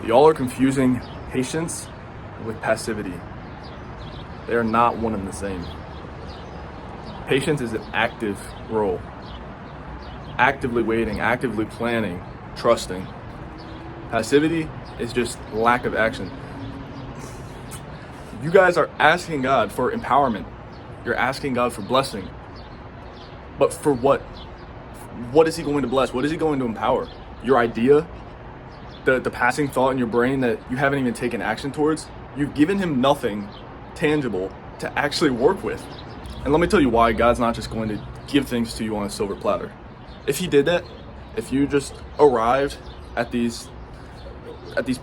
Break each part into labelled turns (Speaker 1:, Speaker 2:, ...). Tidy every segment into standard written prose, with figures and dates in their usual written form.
Speaker 1: Y'all are confusing patience with passivity. They are not one and the same. Patience is an active role. Actively waiting, actively planning, trusting. Passivity is just lack of action. You guys are asking God for empowerment. You're asking God for blessing. But for what? What is he going to bless? What is he going to empower? Your idea? The passing thought in your brain that you haven't even taken action towards? You've given him nothing tangible to actually work with. And let me tell you why God's not just going to give things to you on a silver platter. If he did that, if you just arrived at these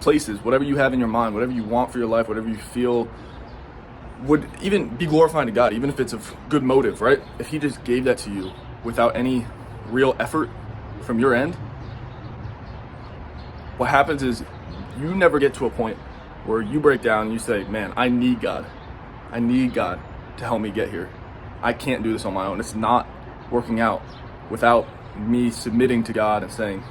Speaker 1: places, whatever you have in your mind, whatever you want for your life, whatever you feel would even be glorifying to God, even if it's of good motive, right? If he just gave that to you without any real effort from your end, what happens is you never get to a point where you break down and you say, man, I need God. I need God to help me get here. I can't do this on my own. It's not working out without me submitting to God and saying,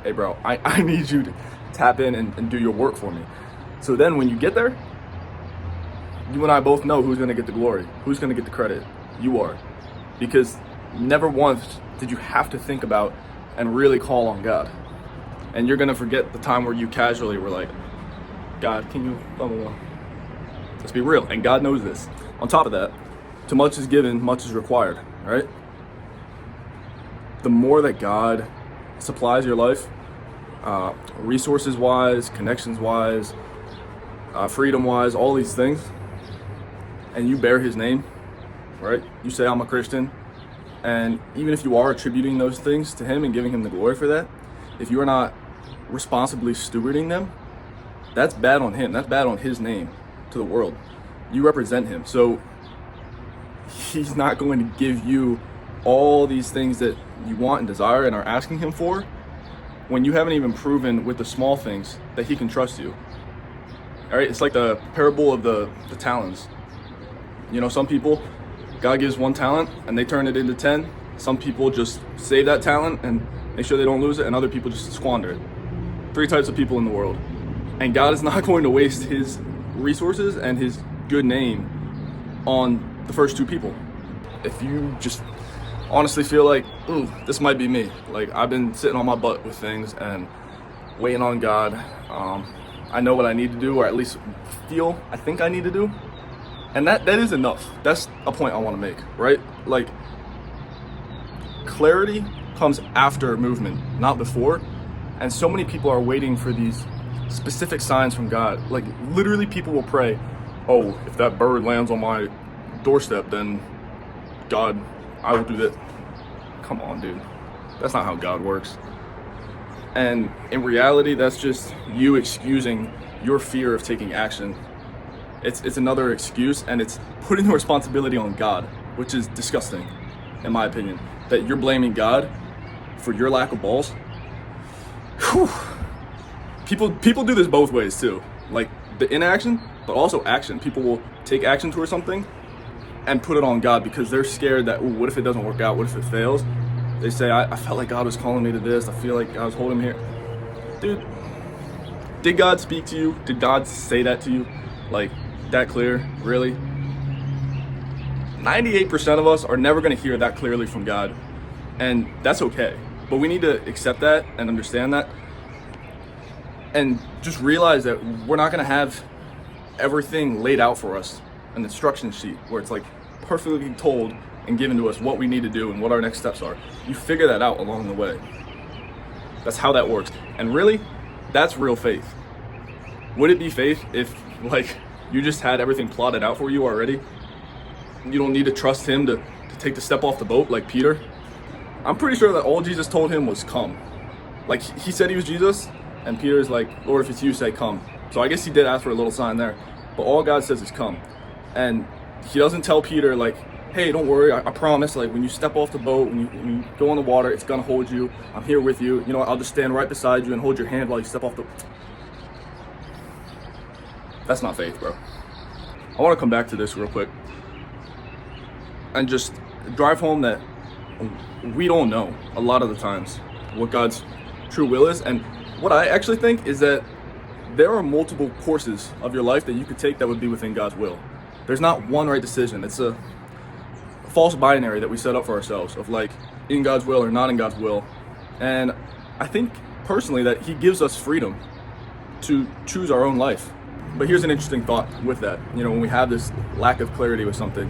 Speaker 1: hey bro, I need you to tap in and do your work for me. So then when you get there, you and I both know who's going to get the glory, who's going to get the credit. You are. Because never once did you have to think about and really call on God. And you're going to forget the time where you casually were like, God, can you, blah, blah, blah. Let's be real. And God knows this. On top of that, too much is given, much is required, right? The more that God supplies your life, resources-wise, connections-wise, freedom-wise, all these things, and you bear his name, right? You say, I'm a Christian. And even if you are attributing those things to him and giving him the glory for that, if you are not responsibly stewarding them, that's bad on him. That's bad on his name to the world. You represent him. So he's not going to give you all these things that you want and desire and are asking him for when you haven't even proven with the small things that he can trust you. All right, it's like the parable of the talents. You know, some people, God gives one talent and they turn it into 10. Some people just save that talent and make sure they don't lose it, and other people just squander it. 3 types of people in the world. And God is not going to waste his resources and his good name on the first 2 people. If you just honestly feel like, ooh, this might be me. Like, I've been sitting on my butt with things and waiting on God. I know what I need to do, or at least I think I need to do. And that is enough. That's a point I want to make, right? Like, clarity comes after movement, not before. And so many people are waiting for these specific signs from God. Like, literally people will pray, oh, if that bird lands on my doorstep, then God, I will do that. Come on, dude. That's not how God works. And in reality, that's just you excusing your fear of taking action. It's another excuse, and it's putting the responsibility on God, which is disgusting, in my opinion. That you're blaming God for your lack of balls. Whew. People do this both ways too. Like the inaction, but also action. People will take action towards something and put it on God because they're scared that, ooh, what if it doesn't work out? What if it fails? They say, I felt like God was calling me to this. I feel like God was holding me here. Dude, did God speak to you? Did God say that to you? Like, that clear? Really? 98% of us are never going to hear that clearly from God. And that's okay. But we need to accept that and understand that. And just realize that we're not going to have everything laid out for us, an instruction sheet where it's like perfectly told and given to us what we need to do and what our next steps are. You figure that out along the way. That's how that works. And really, that's real faith. Would it be faith if, like, you just had everything plotted out for you already? You don't need to trust him to take the step off the boat like Peter? I'm pretty sure that all Jesus told him was come. Like, he said he was Jesus, and Peter's like, Lord, if it's you, say come. So I guess he did ask for a little sign there. But all God says is come. And he doesn't tell Peter, like, hey, don't worry, I promise, like, when you step off the boat, when you go in the water, it's gonna hold you. I'm here with you. You know, I'll just stand right beside you and hold your hand while you step off the... That's not faith, bro. I want to come back to this real quick and just drive home that we don't know a lot of the times what God's true will is. And what I actually think is that there are multiple courses of your life that you could take that would be within God's will. There's not one right decision. It's a false binary that we set up for ourselves of like in God's will or not in God's will. And I think personally that he gives us freedom to choose our own life. But here's an interesting thought with that. You know, when we have this lack of clarity with something,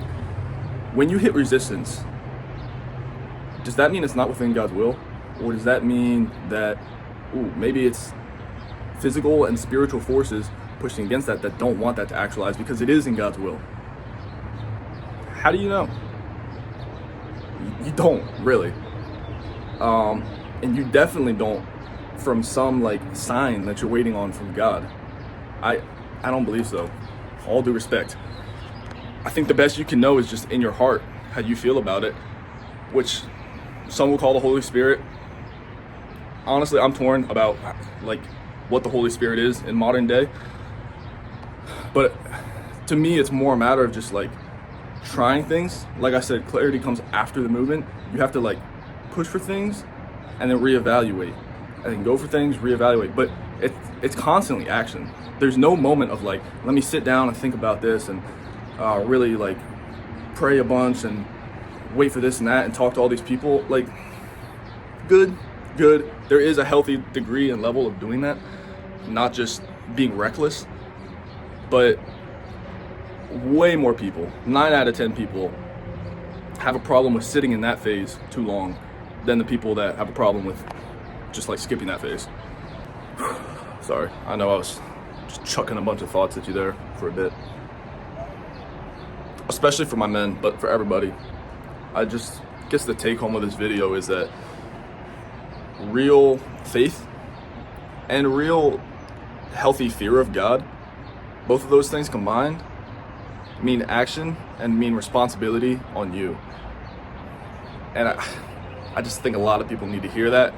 Speaker 1: when you hit resistance, does that mean it's not within God's will? Or does that mean that, maybe it's physical and spiritual forces pushing against that don't want that to actualize because it is in God's will? How do you know? You don't really. And you definitely don't from some like sign that you're waiting on from God. I don't believe so. All due respect. I think the best you can know is just in your heart how you feel about it, which some will call the Holy Spirit. Honestly, I'm torn about like what the Holy Spirit is in modern day. But to me, it's more a matter of just like trying things. Like I said, clarity comes after the movement. You have to like push for things and then reevaluate, and then go for things, reevaluate. But it's constantly action. There's no moment of like, let me sit down and think about this and really like pray a bunch and wait for this and that and talk to all these people. Like, good. There is a healthy degree and level of doing that, not just being reckless. But way more people, 9 out of 10 people, have a problem with sitting in that phase too long than the people that have a problem with just like skipping that phase. Sorry, I know I was just chucking a bunch of thoughts at you there for a bit. Especially for my men, but for everybody. I just guess the take home of this video is that real faith and real healthy fear of God, both of those things combined, mean action and mean responsibility on you. And I just think a lot of people need to hear that,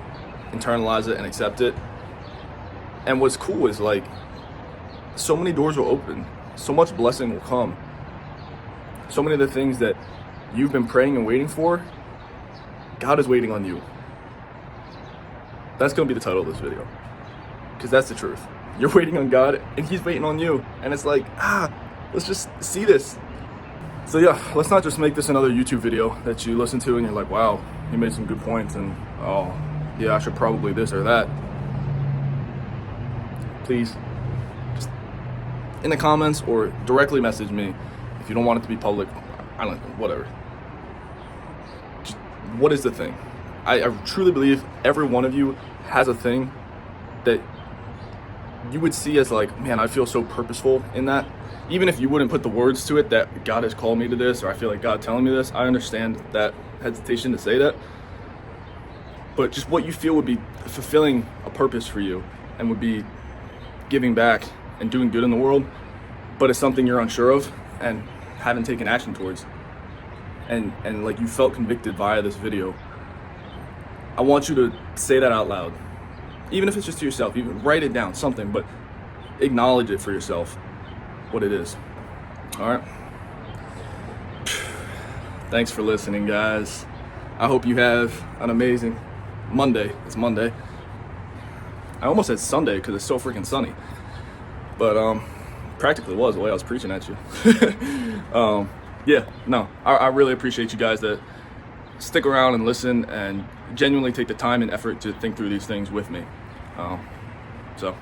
Speaker 1: internalize it, and accept it. And what's cool is like, so many doors will open, so much blessing will come. So many of the things that you've been praying and waiting for, God is waiting on you. That's gonna be the title of this video, because that's the truth. You're waiting on God and he's waiting on you. And it's like, let's just see this. So yeah, let's not just make this another YouTube video that you listen to and you're like, wow, he made some good points and oh yeah, I should probably this or that. Please, just in the comments or directly message me if you don't want it to be public. I don't know, whatever. Just, what is the thing? I truly believe every one of you has a thing that you would see as like, man, I feel so purposeful in that. Even if you wouldn't put the words to it that God has called me to this, or I feel like God telling me this, I understand that hesitation to say that. But just what you feel would be fulfilling a purpose for you and would be giving back and doing good in the world, but it's something you're unsure of and haven't taken action towards. And like you felt convicted via this video. I want you to say that out loud. Even if it's just to yourself, even write it down, something, but acknowledge it for yourself, what it is. All right. Thanks for listening, guys. I hope you have an amazing Monday. It's Monday. I almost said Sunday because it's so freaking sunny, but practically was the way I was preaching at you. Yeah, no, I really appreciate you guys that stick around and listen and genuinely take the time and effort to think through these things with me. So